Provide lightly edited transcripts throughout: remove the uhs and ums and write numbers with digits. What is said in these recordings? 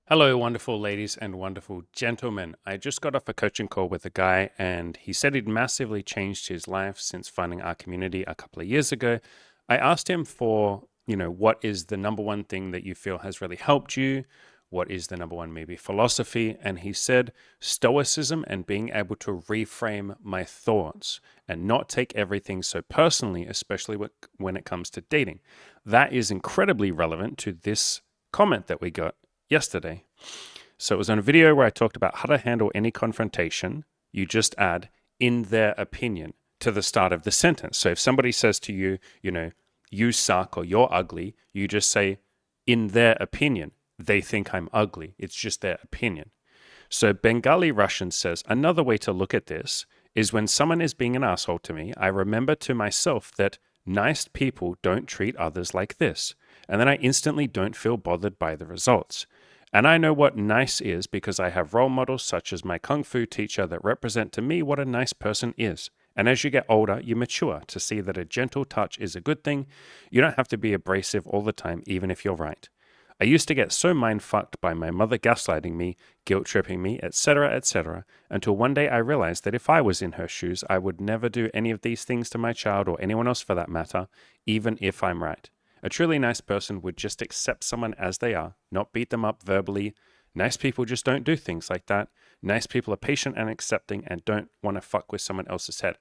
Hello, wonderful ladies and wonderful gentlemen. I just got off a coaching call with a guy, and he said he'd massively changed his life since finding our community a couple of years ago. I asked him for, what is the number one thing that you feel has really helped you? What is the number one, maybe, philosophy? And he said, stoicism and being able to reframe my thoughts and not take everything so personally, especially when it comes to dating. That is incredibly relevant to this comment that we got yesterday. So it was on a video where I talked about how to handle any confrontation. You just add "in their opinion" to the start of the sentence. So if somebody says to you, you suck or you're ugly, you just say, "in their opinion, they think I'm ugly." It's just their opinion. So Bengali Russian says, another way to look at this is when someone is being an asshole to me, I remember to myself that nice people don't treat others like this. And then I instantly don't feel bothered by the results. And I know what nice is because I have role models such as my kung fu teacher that represent to me what a nice person is. And as you get older, you mature to see that a gentle touch is a good thing. You don't have to be abrasive all the time, even if you're right. I used to get so mind-fucked by my mother gaslighting me, guilt-tripping me, etc., until one day I realized that if I was in her shoes, I would never do any of these things to my child or anyone else for that matter, even if I'm right. A truly nice person would just accept someone as they are, not beat them up verbally. Nice people just don't do things like that. Nice people are patient and accepting and don't want to fuck with someone else's head.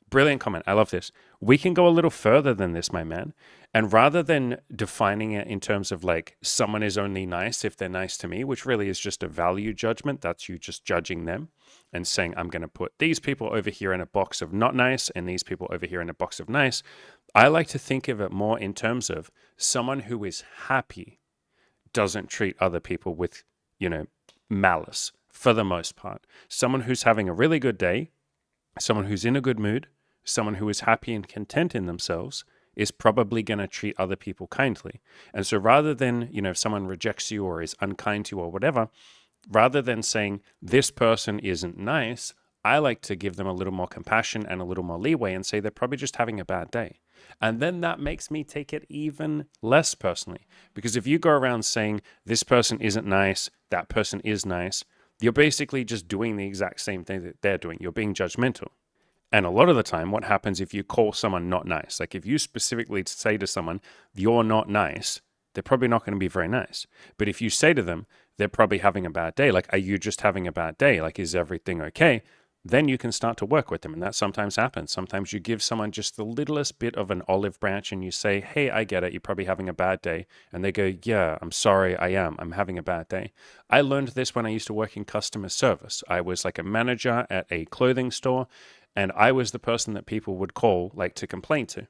Brilliant comment. I love this. We can go a little further than this, my man. And rather than defining it in terms of like someone is only nice if they're nice to me, which really is just a value judgment, that's you just judging them and saying, I'm going to put these people over here in a box of not nice and these people over here in a box of nice. I like to think of it more in terms of someone who is happy doesn't treat other people with, malice for the most part. Someone who's having a really good day, someone who's in a good mood, someone who is happy and content in themselves is probably going to treat other people kindly. And so rather than, if someone rejects you or is unkind to you or whatever, rather than saying this person isn't nice, I like to give them a little more compassion and a little more leeway and say they're probably just having a bad day. And then that makes me take it even less personally. Because if you go around saying this person isn't nice, that person is nice, you're basically just doing the exact same thing that they're doing. You're being judgmental. And a lot of the time, what happens if you call someone not nice? Like if you specifically say to someone, you're not nice, they're probably not going to be very nice. But if you say to them, they're probably having a bad day, like, are you just having a bad day? Like, is everything okay? Then you can start to work with them. And that sometimes happens. Sometimes you give someone just the littlest bit of an olive branch and you say, hey, I get it. You're probably having a bad day. And they go, yeah, I'm sorry. I'm having a bad day. I learned this when I used to work in customer service. I was like a manager at a clothing store. And I was the person that people would call like to complain to.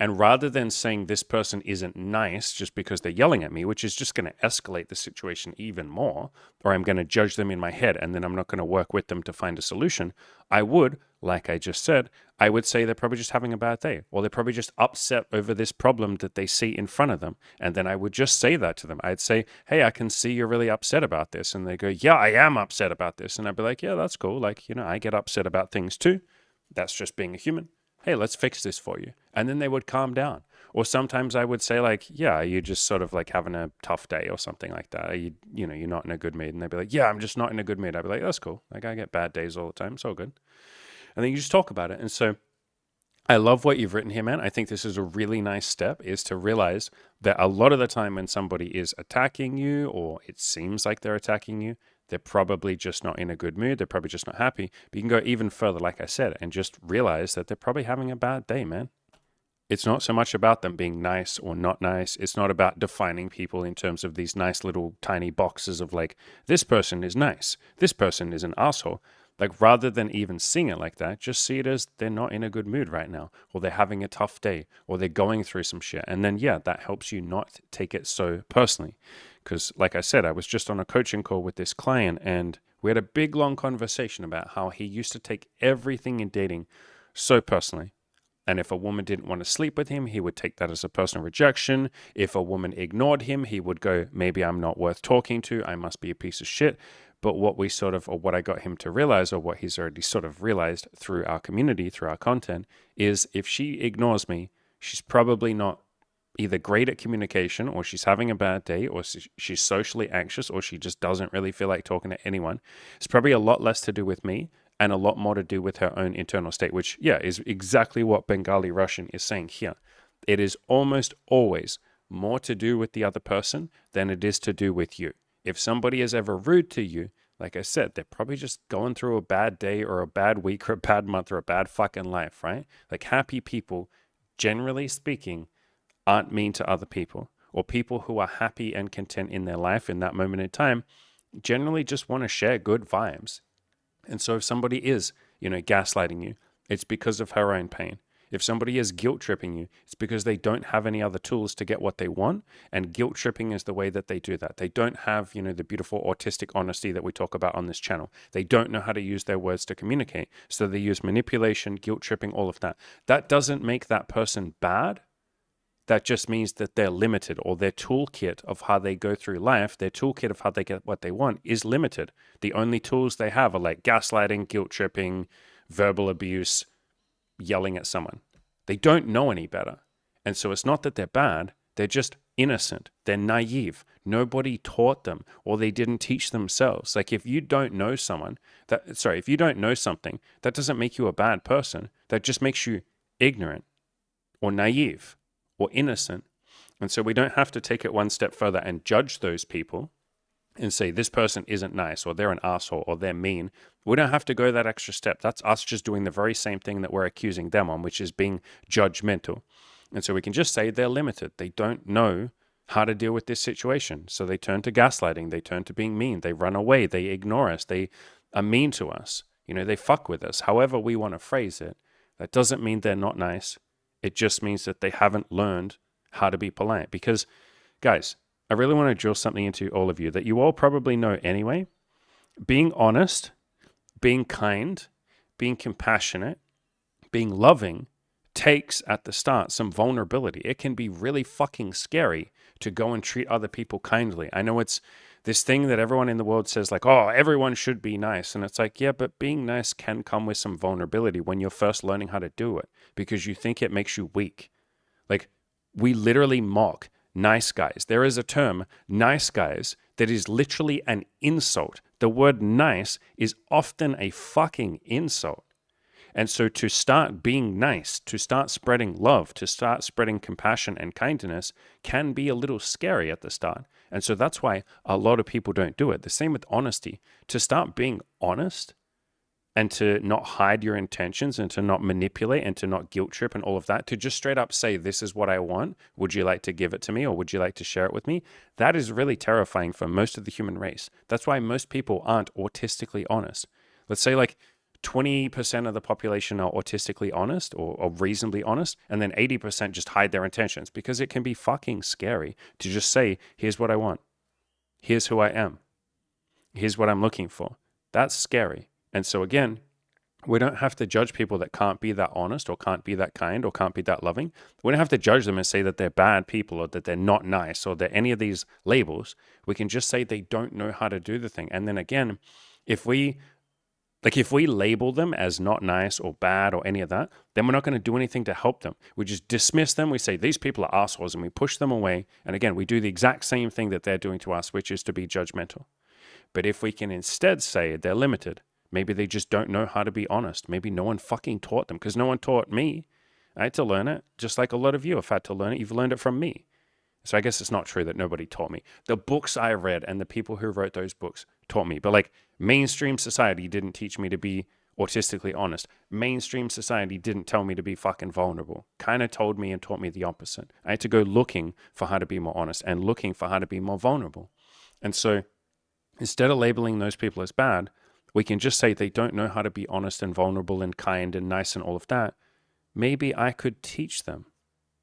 And rather than saying this person isn't nice just because they're yelling at me, which is just going to escalate the situation even more, or I'm going to judge them in my head and then I'm not going to work with them to find a solution, I would, like I just said, I would say they're probably just having a bad day, or they're probably just upset over this problem that they see in front of them. And then I would just say that to them. I'd say, hey, I can see you're really upset about this. And they go, yeah, I am upset about this. And I'd be like, yeah, that's cool. Like, I get upset about things too. That's just being a human. Hey, let's fix this for you. And then they would calm down. Or sometimes I would say like, yeah, you're just sort of like having a tough day or something like that. Are you're not in a good mood. And they'd be like, yeah, I'm just not in a good mood. I'd be like, that's cool. Like I get bad days all the time. It's all good. And then you just talk about it. And so I love what you've written here, man. I think this is a really nice step, is to realize that a lot of the time when somebody is attacking you or it seems like they're attacking you, they're probably just not in a good mood. They're probably just not happy. But you can go even further, like I said, and just realize that they're probably having a bad day, man. It's not so much about them being nice or not nice. It's not about defining people in terms of these nice little tiny boxes of like, this person is nice. This person is an asshole. Like rather than even seeing it like that, just see it as they're not in a good mood right now, or they're having a tough day, or they're going through some shit. And then, yeah, that helps you not take it so personally. Because like I said, I was just on a coaching call with this client and we had a big long conversation about how he used to take everything in dating so personally. And if a woman didn't want to sleep with him, he would take that as a personal rejection. If a woman ignored him, he would go, maybe I'm not worth talking to. I must be a piece of shit. But what I got him to realize, or what he's already sort of realized through our community, through our content, is if she ignores me, she's probably not either great at communication, or she's having a bad day, or she's socially anxious, or she just doesn't really feel like talking to anyone. It's probably a lot less to do with me and a lot more to do with her own internal state, which, yeah, is exactly what Bengali Russian is saying here. It is almost always more to do with the other person than it is to do with you. If somebody is ever rude to you, like I said, they're probably just going through a bad day or a bad week or a bad month or a bad fucking life, right? Like happy people, generally speaking, aren't mean to other people, or people who are happy and content in their life in that moment in time generally just want to share good vibes. And so if somebody is, gaslighting you, it's because of her own pain. If somebody is guilt tripping you, it's because they don't have any other tools to get what they want. And guilt tripping is the way that they do that. They don't have, the beautiful autistic honesty that we talk about on this channel. They don't know how to use their words to communicate. So they use manipulation, guilt tripping, all of that. That doesn't make that person bad. That just means that they're limited, or their toolkit of how they go through life, their toolkit of how they get what they want is limited. The only tools they have are like gaslighting, guilt tripping, verbal abuse, yelling at someone. They don't know any better. And so it's not that they're bad, they're just innocent. They're naive. Nobody taught them, or they didn't teach themselves. Like if you don't know something, that doesn't make you a bad person. That just makes you ignorant or naive or innocent. And so we don't have to take it one step further and judge those people and say this person isn't nice, or they're an asshole, or they're mean. We don't have to go that extra step. That's us just doing the very same thing that we're accusing them on, which is being judgmental. And so we can just say they're limited. They don't know how to deal with this situation. So they turn to gaslighting. They turn to being mean. They run away. They ignore us. They are mean to us. They fuck with us. However we want to phrase it, that doesn't mean they're not nice. It just means that they haven't learned how to be polite. Because, guys, I really want to drill something into all of you that you all probably know anyway. Being honest, being kind, being compassionate, being loving takes at the start some vulnerability. It can be really fucking scary to go and treat other people kindly. I know it's this thing that everyone in the world says like, oh, everyone should be nice. And it's like, yeah, but being nice can come with some vulnerability when you're first learning how to do it, because you think it makes you weak. Like we literally mock nice guys. There is a term, nice guys, that is literally an insult. The word nice is often a fucking insult. And so to start being nice, to start spreading love, to start spreading compassion and kindness can be a little scary at the start. And so that's why a lot of people don't do it. The same with honesty. To start being honest and to not hide your intentions and to not manipulate and to not guilt trip and all of that, to just straight up say, this is what I want. Would you like to give it to me, or would you like to share it with me? That is really terrifying for most of the human race. That's why most people aren't autistically honest. Let's say like 20% of the population are autistically honest or reasonably honest, and then 80% just hide their intentions, because it can be fucking scary to just say, here's what I want. Here's who I am. Here's what I'm looking for. That's scary. And so again, we don't have to judge people that can't be that honest or can't be that kind or can't be that loving. We don't have to judge them and say that they're bad people or that they're not nice or that any of these labels. We can just say they don't know how to do the thing. And then again, if we label them as not nice or bad or any of that, then we're not going to do anything to help them. We just dismiss them. We say, these people are assholes, and we push them away. And again, we do the exact same thing that they're doing to us, which is to be judgmental. But if we can instead say they're limited, maybe they just don't know how to be honest. Maybe no one fucking taught them, because no one taught me. I had to learn it, just like a lot of you have had to learn it. You've learned it from me. So I guess it's not true that nobody taught me. The books I read and the people who wrote those books taught me. But like mainstream society didn't teach me to be autistically honest. Mainstream society didn't tell me to be fucking vulnerable. Kind of told me and taught me the opposite. I had to go looking for how to be more honest and looking for how to be more vulnerable. And so instead of labeling those people as bad, we can just say they don't know how to be honest and vulnerable and kind and nice and all of that. Maybe I could teach them.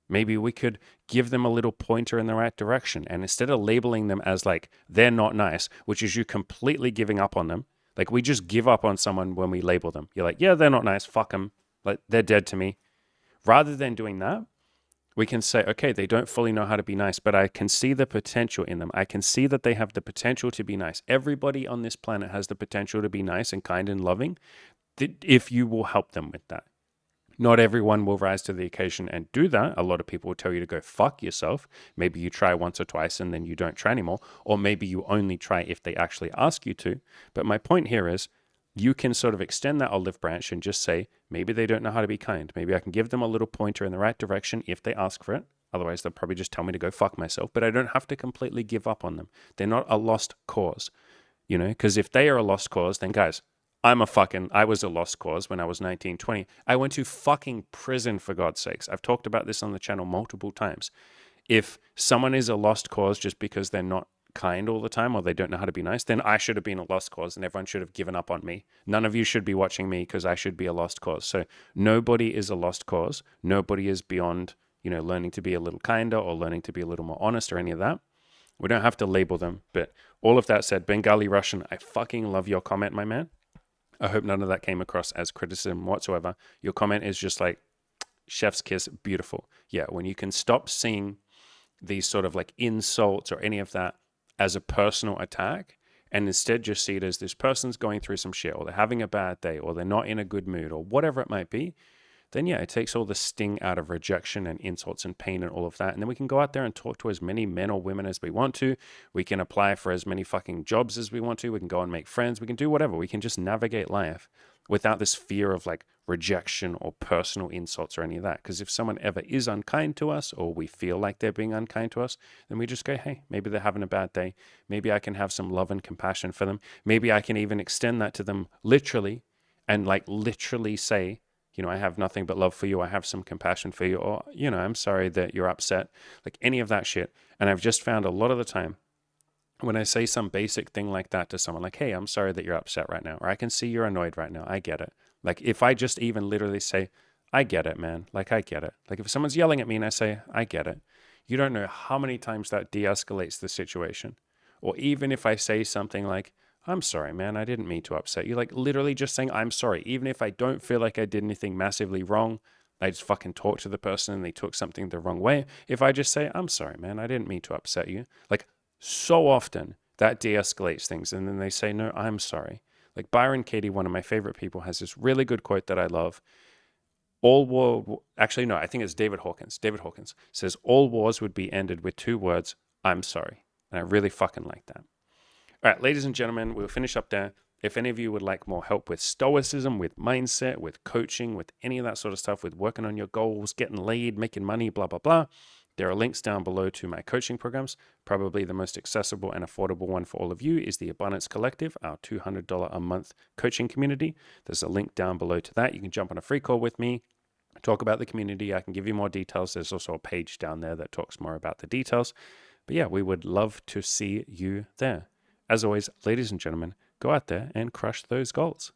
Maybe we could give them a little pointer in the right direction. And instead of labeling them as like, they're not nice, which is you completely giving up on them. Like we just give up on someone when we label them. You're like, yeah, they're not nice. Fuck them. Like they're dead to me. Rather than doing that, we can say, okay, they don't fully know how to be nice, but I can see the potential in them. I can see that they have the potential to be nice. Everybody on this planet has the potential to be nice and kind and loving if you will help them with that. Not everyone will rise to the occasion and do that. A lot of people will tell you to go fuck yourself. Maybe you try once or twice and then you don't try anymore. Or maybe you only try if they actually ask you to. But my point here is you can sort of extend that olive branch and just say, maybe they don't know how to be kind. Maybe I can give them a little pointer in the right direction if they ask for it. Otherwise, they'll probably just tell me to go fuck myself. But I don't have to completely give up on them. They're not a lost cause, because if they are a lost cause, then guys, I was a lost cause when I was 19, 20. I went to fucking prison, for God's sakes. I've talked about this on the channel multiple times. If someone is a lost cause just because they're not kind all the time or they don't know how to be nice, then I should have been a lost cause and everyone should have given up on me. None of you should be watching me because I should be a lost cause. So nobody is a lost cause. Nobody is beyond, learning to be a little kinder or learning to be a little more honest or any of that. We don't have to label them. But all of that said, Bengali Russian, I fucking love your comment, my man. I hope none of that came across as criticism whatsoever. Your comment is just like, chef's kiss, beautiful. Yeah, when you can stop seeing these sort of like insults or any of that as a personal attack and instead just see it as this person's going through some shit or they're having a bad day or they're not in a good mood or whatever it might be, then yeah, it takes all the sting out of rejection and insults and pain and all of that. And then we can go out there and talk to as many men or women as we want to. We can apply for as many fucking jobs as we want to. We can go and make friends. We can do whatever. We can just navigate life without this fear of like rejection or personal insults or any of that. Because if someone ever is unkind to us or we feel like they're being unkind to us, then we just go, hey, maybe they're having a bad day. Maybe I can have some love and compassion for them. Maybe I can even extend that to them literally and like literally say, I have nothing but love for you. I have some compassion for you. Or, I'm sorry that you're upset. Like any of that shit. And I've just found a lot of the time when I say some basic thing like that to someone, like, hey, I'm sorry that you're upset right now. Or I can see you're annoyed right now. I get it. Like if I just even literally say, I get it, man. Like I get it. Like if someone's yelling at me and I say, I get it. You don't know how many times that de-escalates the situation. Or even if I say something like, I'm sorry, man, I didn't mean to upset you. Like literally just saying, I'm sorry. Even if I don't feel like I did anything massively wrong, I just fucking talked to the person and they took something the wrong way. If I just say, I'm sorry, man, I didn't mean to upset you. Like so often that de-escalates things. And then they say, no, I'm sorry. Like Byron Katie, one of my favorite people, has this really good quote that I love. Actually, no, I think it's David Hawkins. David Hawkins says, all wars would be ended with 2 words, I'm sorry. And I really fucking like that. All right, ladies and gentlemen, we'll finish up there. If any of you would like more help with stoicism, with mindset, with coaching, with any of that sort of stuff, with working on your goals, getting laid, making money, blah, blah, blah, there are links down below to my coaching programs. Probably the most accessible and affordable one for all of you is the Abundance Collective, our $200 a month coaching community. There's a link down below to that. You can jump on a free call with me, talk about the community. I can give you more details. There's also a page down there that talks more about the details. But yeah, we would love to see you there. As always, ladies and gentlemen, go out there and crush those goals.